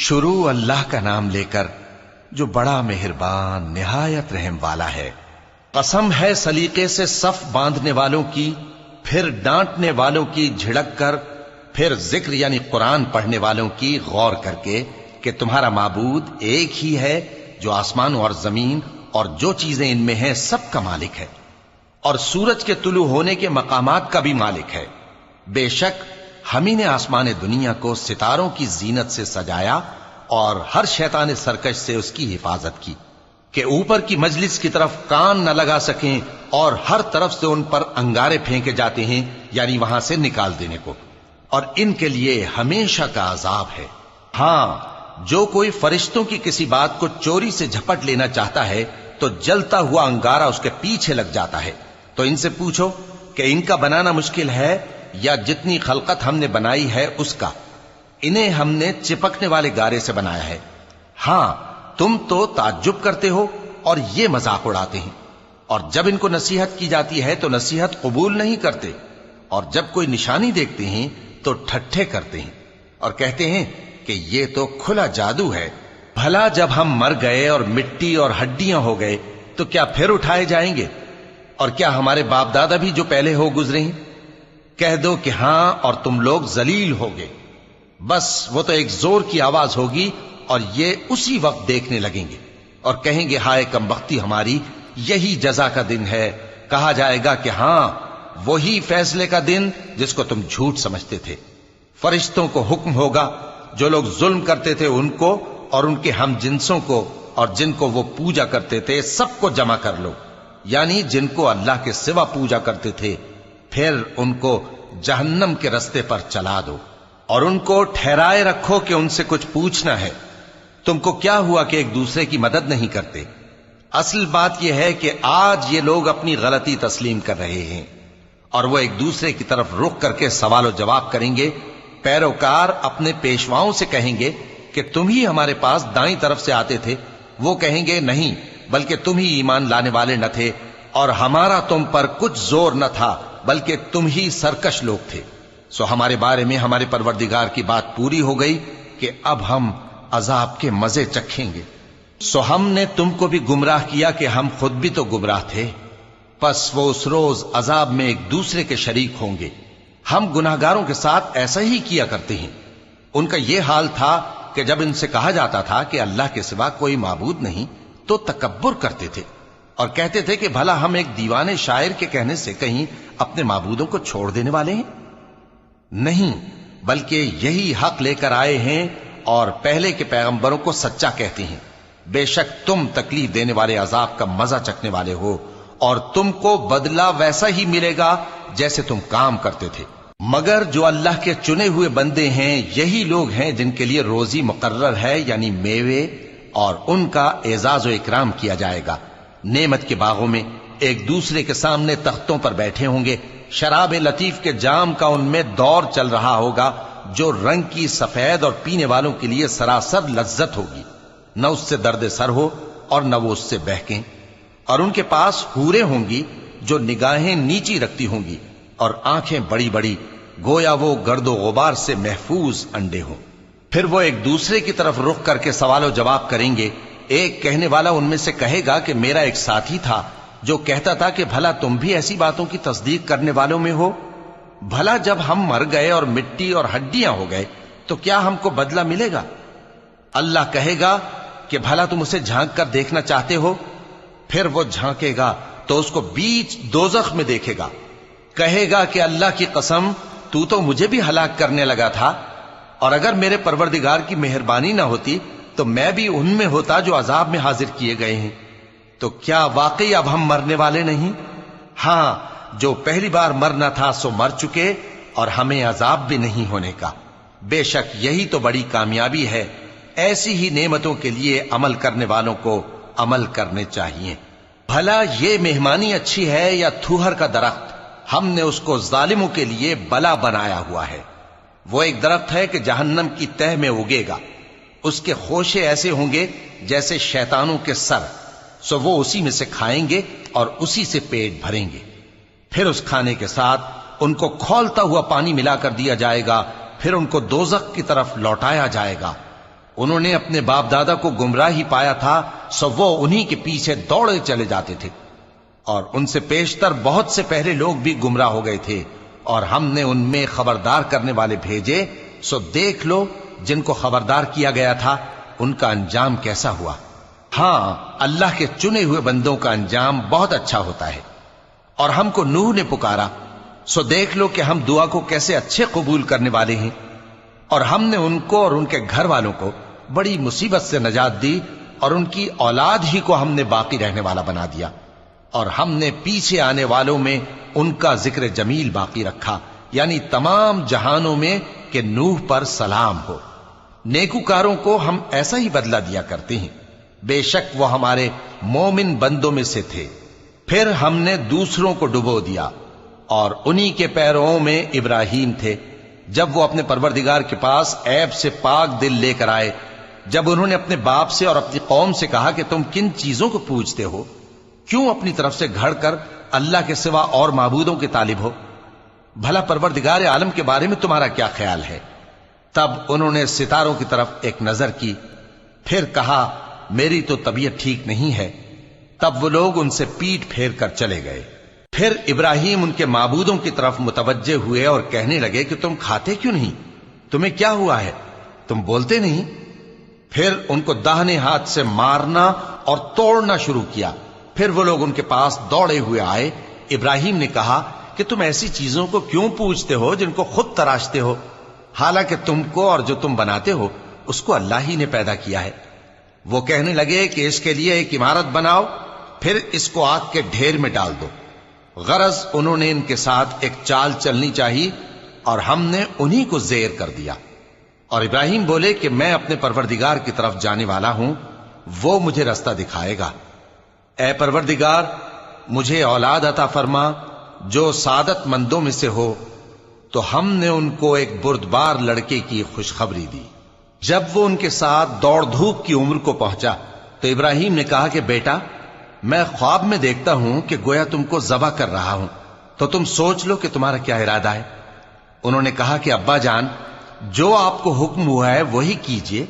شروع اللہ کا نام لے کر جو بڑا مہربان نہایت رحم والا ہے۔ قسم ہے سلیقے سے صف باندھنے والوں کی، پھر ڈانٹنے والوں کی جھڑک کر، پھر ذکر یعنی قرآن پڑھنے والوں کی غور کر کے کہ تمہارا معبود ایک ہی ہے جو آسمان اور زمین اور جو چیزیں ان میں ہیں سب کا مالک ہے، اور سورج کے طلوع ہونے کے مقامات کا بھی مالک ہے۔ بے شک ہم ہی نے آسمان دنیا کو ستاروں کی زینت سے سجایا اور ہر شیطان سرکش سے اس کی حفاظت کی کہ اوپر کی مجلس کی طرف کان نہ لگا سکیں، اور ہر طرف سے ان پر انگارے پھینکے جاتے ہیں یعنی وہاں سے نکال دینے کو، اور ان کے لیے ہمیشہ کا عذاب ہے۔ ہاں، جو کوئی فرشتوں کی کسی بات کو چوری سے جھپٹ لینا چاہتا ہے تو جلتا ہوا انگارہ اس کے پیچھے لگ جاتا ہے۔ تو ان سے پوچھو کہ ان کا بنانا مشکل ہے یا جتنی خلقت ہم نے بنائی ہے اس کا؟ انہیں ہم نے چپکنے والے گارے سے بنایا ہے۔ ہاں، تم تو تعجب کرتے ہو اور یہ مذاق اڑاتے ہیں، اور جب ان کو نصیحت کی جاتی ہے تو نصیحت قبول نہیں کرتے، اور جب کوئی نشانی دیکھتے ہیں تو ٹھٹھے کرتے ہیں اور کہتے ہیں کہ یہ تو کھلا جادو ہے۔ بھلا جب ہم مر گئے اور مٹی اور ہڈیاں ہو گئے تو کیا پھر اٹھائے جائیں گے؟ اور کیا ہمارے باپ دادا بھی جو پہلے ہو گزرے ہیں؟ کہہ دو کہ ہاں، اور تم لوگ ذلیل ہوگے۔ بس وہ تو ایک زور کی آواز ہوگی اور یہ اسی وقت دیکھنے لگیں گے اور کہیں گے ہائے کمبختی ہماری، یہی جزا کا دن ہے۔ کہا جائے گا کہ ہاں، وہی فیصلے کا دن جس کو تم جھوٹ سمجھتے تھے۔ فرشتوں کو حکم ہوگا جو لوگ ظلم کرتے تھے ان کو اور ان کے ہم جنسوں کو اور جن کو وہ پوجا کرتے تھے سب کو جمع کر لو، یعنی جن کو اللہ کے سوا پوجا کرتے تھے، پھر ان کو جہنم کے رستے پر چلا دو اور ان کو ٹھہرائے رکھو کہ ان سے کچھ پوچھنا ہے۔ تم کو کیا ہوا کہ ایک دوسرے کی مدد نہیں کرتے؟ اصل بات یہ ہے کہ آج یہ لوگ اپنی غلطی تسلیم کر رہے ہیں اور وہ ایک دوسرے کی طرف رخ کر کے سوال و جواب کریں گے۔ پیروکار اپنے پیشواؤں سے کہیں گے کہ تم ہی ہمارے پاس دائیں طرف سے آتے تھے۔ وہ کہیں گے نہیں، بلکہ تم ہی ایمان لانے والے نہ تھے اور ہمارا تم پر کچھ زور نہ تھا، بلکہ تم ہی سرکش لوگ تھے۔ سو ہمارے بارے میں ہمارے پروردگار کی بات پوری ہو گئی کہ اب ہم عذاب کے مزے چکھیں گے۔ سو ہم نے تم کو بھی گمراہ کیا کہ ہم خود بھی تو گمراہ تھے، پس وہ اس روز عذاب میں ایک دوسرے کے شریک ہوں گے۔ ہم گناہگاروں کے ساتھ ایسا ہی کیا کرتے ہیں۔ ان کا یہ حال تھا کہ جب ان سے کہا جاتا تھا کہ اللہ کے سوا کوئی معبود نہیں تو تکبر کرتے تھے اور کہتے تھے کہ بھلا ہم ایک دیوانے شاعر کے کہنے سے کہیں اپنے معبودوں کو چھوڑ دینے والے ہیں؟ نہیں، بلکہ یہی حق لے کر آئے ہیں اور پہلے کے پیغمبروں کو سچا کہتے ہیں۔ بے شک تم تکلیف دینے والے عذاب کا مزہ چکھنے والے ہو اور تم کو بدلہ ویسا ہی ملے گا جیسے تم کام کرتے تھے۔ مگر جو اللہ کے چنے ہوئے بندے ہیں یہی لوگ ہیں جن کے لیے روزی مقرر ہے، یعنی میوے، اور ان کا اعزاز و اکرام کیا جائے گا۔ نعمت کے باغوں میں ایک دوسرے کے سامنے تختوں پر بیٹھے ہوں گے، شراب لطیف کے جام کا ان میں دور چل رہا ہوگا جو رنگ کی سفید اور پینے والوں کے لیے سراسر لذت ہوگی، نہ اس سے درد سر ہو اور نہ وہ اس سے بہکیں۔ اور ان کے پاس حوریں ہوں گی جو نگاہیں نیچی رکھتی ہوں گی اور آنکھیں بڑی بڑی، گویا وہ گرد و غبار سے محفوظ انڈے ہوں۔ پھر وہ ایک دوسرے کی طرف رخ کر کے سوال و جواب کریں گے۔ ایک کہنے والا ان میں سے کہے گا کہ میرا ایک ساتھی تھا جو کہتا تھا کہ بھلا تم بھی ایسی باتوں کی تصدیق کرنے والوں میں ہو؟ بھلا جب ہم مر گئے اور مٹی اور ہڈیاں ہو گئے تو کیا ہم کو بدلہ ملے گا؟ اللہ کہے گا کہ بھلا تم اسے جھانک کر دیکھنا چاہتے ہو؟ پھر وہ جھانکے گا تو اس کو بیچ دوزخ میں دیکھے گا، کہے گا کہ اللہ کی قسم تو مجھے بھی ہلاک کرنے لگا تھا، اور اگر میرے پروردگار کی مہربانی نہ ہوتی تو میں بھی ان میں ہوتا جو عذاب میں حاضر کیے گئے ہیں۔ تو کیا واقعی اب ہم مرنے والے نہیں؟ ہاں، جو پہلی بار مرنا تھا سو مر چکے اور ہمیں عذاب بھی نہیں ہونے کا۔ بے شک یہی تو بڑی کامیابی ہے۔ ایسی ہی نعمتوں کے لیے عمل کرنے والوں کو عمل کرنے چاہیے۔ بھلا یہ مہمانی اچھی ہے یا تھوہر کا درخت؟ ہم نے اس کو ظالموں کے لیے بلا بنایا ہوا ہے۔ وہ ایک درخت ہے کہ جہنم کی تہ میں اگے گا، اس کے خوشے ایسے ہوں گے جیسے شیطانوں کے سر، سو وہ اسی میں سے کھائیں گے اور اسی سے پیٹ بھریں گے۔ پھر اس کھانے کے ساتھ ان کو کھولتا ہوا پانی ملا کر دیا جائے گا، پھر ان کو دوزخ کی طرف لوٹایا جائے گا۔ انہوں نے اپنے باپ دادا کو گمراہی پایا تھا، سو وہ انہی کے پیچھے دوڑے چلے جاتے تھے، اور ان سے پیشتر بہت سے پہلے لوگ بھی گمراہ ہو گئے تھے، اور ہم نے ان میں خبردار کرنے والے بھیجے، سو دیکھ لو جن کو خبردار کیا گیا تھا ان کا انجام کیسا ہوا۔ ہاں، اللہ کے چنے ہوئے بندوں کا انجام بہت اچھا ہوتا ہے۔ اور ہم کو نوح نے پکارا، سو دیکھ لو کہ ہم دعا کو کیسے اچھے قبول کرنے والے ہیں، اور ہم نے ان کو اور ان کے گھر والوں کو بڑی مصیبت سے نجات دی، اور ان کی اولاد ہی کو ہم نے باقی رہنے والا بنا دیا، اور ہم نے پیچھے آنے والوں میں ان کا ذکر جمیل باقی رکھا، یعنی تمام جہانوں میں کہ نوح پر سلام ہو۔ نیکوکاروں کو ہم ایسا ہی بدلہ دیا کرتے ہیں، بے شک وہ ہمارے مومن بندوں میں سے تھے۔ پھر ہم نے دوسروں کو ڈبو دیا، اور انہی کے پیروں میں ابراہیم تھے، جب وہ اپنے پروردگار کے پاس عیب سے پاک دل لے کر آئے، جب انہوں نے اپنے باپ سے اور اپنی قوم سے کہا کہ تم کن چیزوں کو پوجتے ہو؟ کیوں اپنی طرف سے گھڑ کر اللہ کے سوا اور معبودوں کے طالب ہو؟ بھلا پروردگار عالم کے بارے میں تمہارا کیا خیال ہے؟ تب انہوں نے ستاروں کی طرف ایک نظر کی، پھر کہا میری تو طبیعت ٹھیک نہیں ہے۔ تب وہ لوگ ان سے پیٹ پھیر کر چلے گئے۔ پھر ابراہیم ان کے معبودوں کی طرف متوجہ ہوئے اور کہنے لگے کہ تم کھاتے کیوں نہیں؟ تمہیں کیا ہوا ہے؟ تم بولتے نہیں؟ پھر ان کو داہنے ہاتھ سے مارنا اور توڑنا شروع کیا۔ پھر وہ لوگ ان کے پاس دوڑے ہوئے آئے۔ ابراہیم نے کہا کہ تم ایسی چیزوں کو کیوں پوجتے ہو جن کو خود تراشتے ہو؟ حالانکہ تم کو اور جو تم بناتے ہو اس کو اللہ ہی نے پیدا کیا ہے۔ وہ کہنے لگے کہ اس کے لیے ایک عمارت بناؤ، پھر اس کو آگ کے ڈھیر میں ڈال دو۔ غرض انہوں نے ان کے ساتھ ایک چال چلنی چاہی، اور ہم نے انہی کو زیر کر دیا۔ اور ابراہیم بولے کہ میں اپنے پروردگار کی طرف جانے والا ہوں، وہ مجھے رستہ دکھائے گا۔ اے پروردگار، مجھے اولاد عطا فرما جو سعادت مندوں میں سے ہو۔ تو ہم نے ان کو ایک بردبار لڑکے کی خوشخبری دی۔ جب وہ ان کے ساتھ دوڑ دھوپ کی عمر کو پہنچا تو ابراہیم نے کہا کہ بیٹا، میں خواب میں دیکھتا ہوں کہ گویا تم کو ذبح کر رہا ہوں، تو تم سوچ لو کہ تمہارا کیا ارادہ ہے۔ انہوں نے کہا کہ ابا جان، جو آپ کو حکم ہوا ہے وہی کیجئے،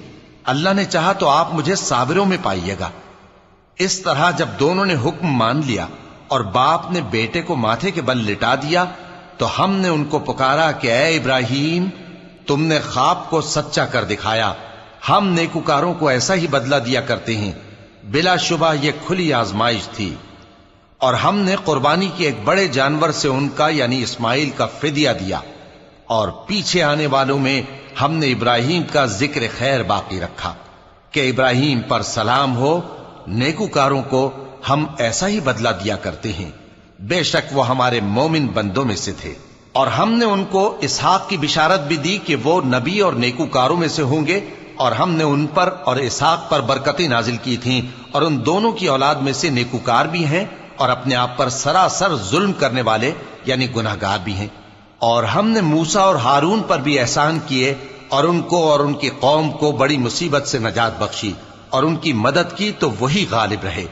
اللہ نے چاہا تو آپ مجھے صابروں میں پائیے گا۔ اس طرح جب دونوں نے حکم مان لیا اور باپ نے بیٹے کو ماتھے کے بل لٹا دیا، تو ہم نے ان کو پکارا کہ اے ابراہیم، تم نے خواب کو سچا کر دکھایا۔ ہم نیکوکاروں کو ایسا ہی بدلہ دیا کرتے ہیں، بلا شبہ یہ کھلی آزمائش تھی۔ اور ہم نے قربانی کی ایک بڑے جانور سے ان کا یعنی اسماعیل کا فدیہ دیا، اور پیچھے آنے والوں میں ہم نے ابراہیم کا ذکر خیر باقی رکھا کہ ابراہیم پر سلام ہو۔ نیکوکاروں کو ہم ایسا ہی بدلہ دیا کرتے ہیں، بے شک وہ ہمارے مومن بندوں میں سے تھے۔ اور ہم نے ان کو اسحاق کی بشارت بھی دی کہ وہ نبی اور نیکوکاروں میں سے ہوں گے، اور ہم نے ان پر اور اسحاق پر برکتیں نازل کی تھیں، اور ان دونوں کی اولاد میں سے نیکوکار بھی ہیں اور اپنے آپ پر سراسر ظلم کرنے والے یعنی گناہگار بھی ہیں۔ اور ہم نے موسیٰ اور ہارون پر بھی احسان کیے، اور ان کو اور ان کی قوم کو بڑی مصیبت سے نجات بخشی، اور ان کی مدد کی تو وہی غالب رہے۔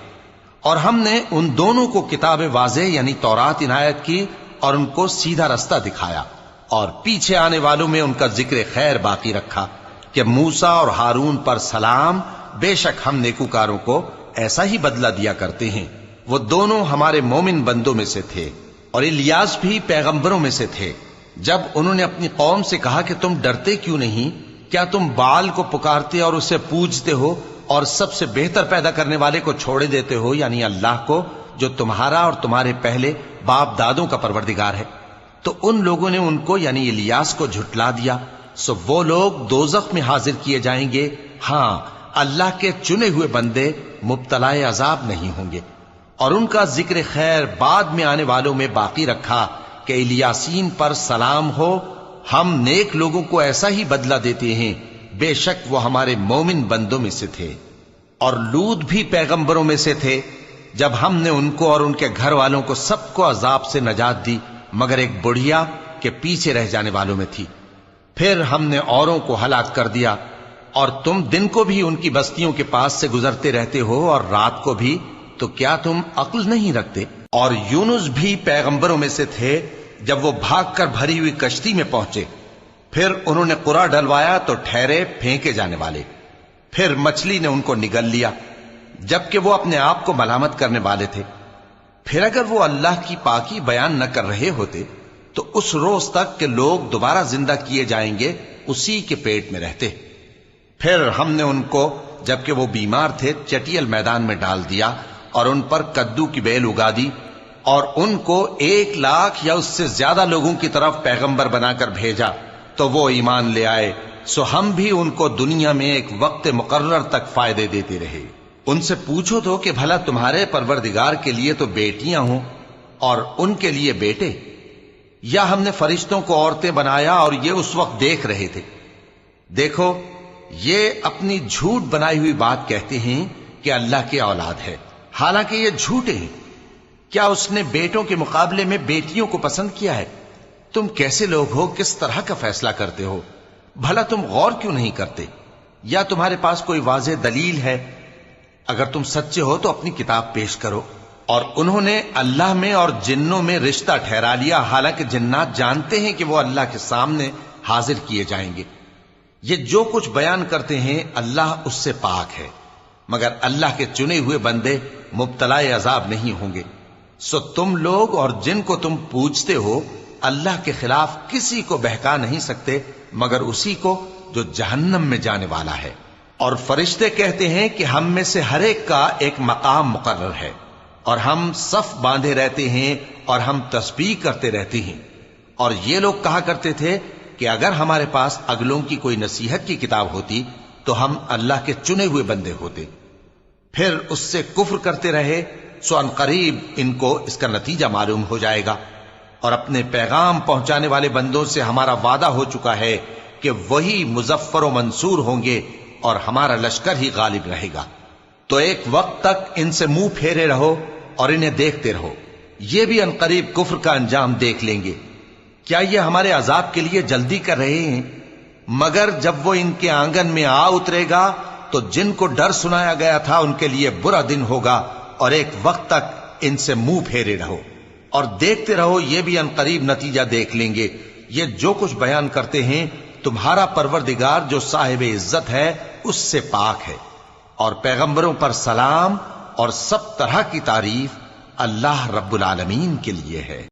اور ہم نے ان دونوں کو کتاب واضح یعنی تورات عنایت کی، اور ان کو سیدھا رستہ دکھایا، اور پیچھے آنے والوں میں ان کا ذکر خیر باقی رکھا کہ موسیٰ اور ہارون پر سلام، بے شک ہم نیکوکاروں کو ایسا ہی بدلہ دیا کرتے ہیں۔ وہ دونوں ہمارے مومن بندوں میں سے تھے۔ اور الیاس بھی پیغمبروں میں سے تھے۔ جب انہوں نے اپنی قوم سے کہا کہ تم ڈرتے کیوں نہیں؟ کیا تم بال کو پکارتے اور اسے پوجتے ہو، اور سب سے بہتر پیدا کرنے والے کو چھوڑے دیتے ہو یعنی اللہ کو، جو تمہارا اور تمہارے پہلے باپ دادوں کا پروردگار ہے؟ تو ان لوگوں نے ان کو یعنی الیاس کو جھٹلا دیا، سو وہ لوگ دوزخ میں حاضر کیے جائیں گے۔ ہاں، اللہ کے چنے ہوئے بندے مبتلا عذاب نہیں ہوں گے۔ اور ان کا ذکر خیر بعد میں آنے والوں میں باقی رکھا کہ الیاسین پر سلام ہو۔ ہم نیک لوگوں کو ایسا ہی بدلہ دیتے ہیں، بے شک وہ ہمارے مومن بندوں میں سے تھے۔ اور لوط بھی پیغمبروں میں سے تھے۔ جب ہم نے ان کو اور ان کے گھر والوں کو سب کو عذاب سے نجات دی مگر ایک بڑھیا کے پیچھے رہ جانے والوں میں تھی۔ پھر ہم نے اوروں کو ہلاک کر دیا، اور تم دن کو بھی ان کی بستیوں کے پاس سے گزرتے رہتے ہو اور رات کو بھی، تو کیا تم عقل نہیں رکھتے؟ اور یونس بھی پیغمبروں میں سے تھے۔ جب وہ بھاگ کر بھری ہوئی کشتی میں پہنچے، پھر انہوں نے قرع ڈلوایا تو ٹھہرے پھینکے جانے والے۔ پھر مچھلی نے ان کو نگل لیا جبکہ وہ اپنے آپ کو ملامت کرنے والے تھے۔ پھر اگر وہ اللہ کی پاکی بیان نہ کر رہے ہوتے تو اس روز تک کہ لوگ دوبارہ زندہ کیے جائیں گے اسی کے پیٹ میں رہتے۔ پھر ہم نے ان کو جبکہ وہ بیمار تھے چٹیل میدان میں ڈال دیا اور ان پر کدو کی بیل اگا دی، اور ان کو 1,00,000 یا اس سے زیادہ لوگوں کی طرف پیغمبر بنا کر بھیجا تو وہ ایمان لے آئے، سو ہم بھی ان کو دنیا میں ایک وقت مقرر تک فائدے دیتے رہے۔ ان سے پوچھو تو کہ بھلا تمہارے پروردگار کے لیے تو بیٹیاں ہوں اور ان کے لیے بیٹے، یا ہم نے فرشتوں کو عورتیں بنایا اور یہ اس وقت دیکھ رہے تھے؟ دیکھو، یہ اپنی جھوٹ بنائی ہوئی بات کہتے ہیں کہ اللہ کی اولاد ہے، حالانکہ یہ جھوٹے ہیں۔ کیا اس نے بیٹوں کے مقابلے میں بیٹیوں کو پسند کیا ہے؟ تم کیسے لوگ ہو، کس طرح کا فیصلہ کرتے ہو؟ بھلا تم غور کیوں نہیں کرتے؟ یا تمہارے پاس کوئی واضح دلیل ہے؟ اگر تم سچے ہو تو اپنی کتاب پیش کرو۔ اور انہوں نے اللہ میں اور جنوں میں رشتہ ٹھہرا لیا، حالانکہ جنات جانتے ہیں کہ وہ اللہ کے سامنے حاضر کیے جائیں گے۔ یہ جو کچھ بیان کرتے ہیں اللہ اس سے پاک ہے، مگر اللہ کے چنے ہوئے بندے مبتلا عذاب نہیں ہوں گے۔ سو تم لوگ اور جن کو تم پوجتے ہو اللہ کے خلاف کسی کو بہکا نہیں سکتے مگر اسی کو جو جہنم میں جانے والا ہے۔ اور فرشتے کہتے ہیں کہ ہم میں سے ہر ایک کا ایک مقام مقرر ہے، اور ہم صف باندھے رہتے ہیں اور ہم تسبیح کرتے رہتے ہیں۔ اور یہ لوگ کہا کرتے تھے کہ اگر ہمارے پاس اگلوں کی کوئی نصیحت کی کتاب ہوتی تو ہم اللہ کے چنے ہوئے بندے ہوتے۔ پھر اس سے کفر کرتے رہے، سو ان قریب ان کو اس کا نتیجہ معلوم ہو جائے گا۔ اور اپنے پیغام پہنچانے والے بندوں سے ہمارا وعدہ ہو چکا ہے کہ وہی مظفر و منصور ہوں گے اور ہمارا لشکر ہی غالب رہے گا۔ تو ایک وقت تک ان سے منہ پھیرے رہو اور انہیں دیکھتے رہو، یہ بھی عنقریب کفر کا انجام دیکھ لیں گے۔ کیا یہ ہمارے عذاب کے لیے جلدی کر رہے ہیں؟ مگر جب وہ ان کے آنگن میں آ اترے گا تو جن کو ڈر سنایا گیا تھا ان کے لیے برا دن ہوگا، اور ایک وقت تک ان سے منہ پھیرے رہو اور دیکھتے رہو، یہ بھی عنقریب نتیجہ دیکھ لیں گے۔ یہ جو کچھ بیان کرتے ہیں تمہارا پروردگار جو صاحب عزت ہے اس سے پاک ہے، اور پیغمبروں پر سلام اور سب طرح کی تعریف اللہ رب العالمین کے لیے ہے۔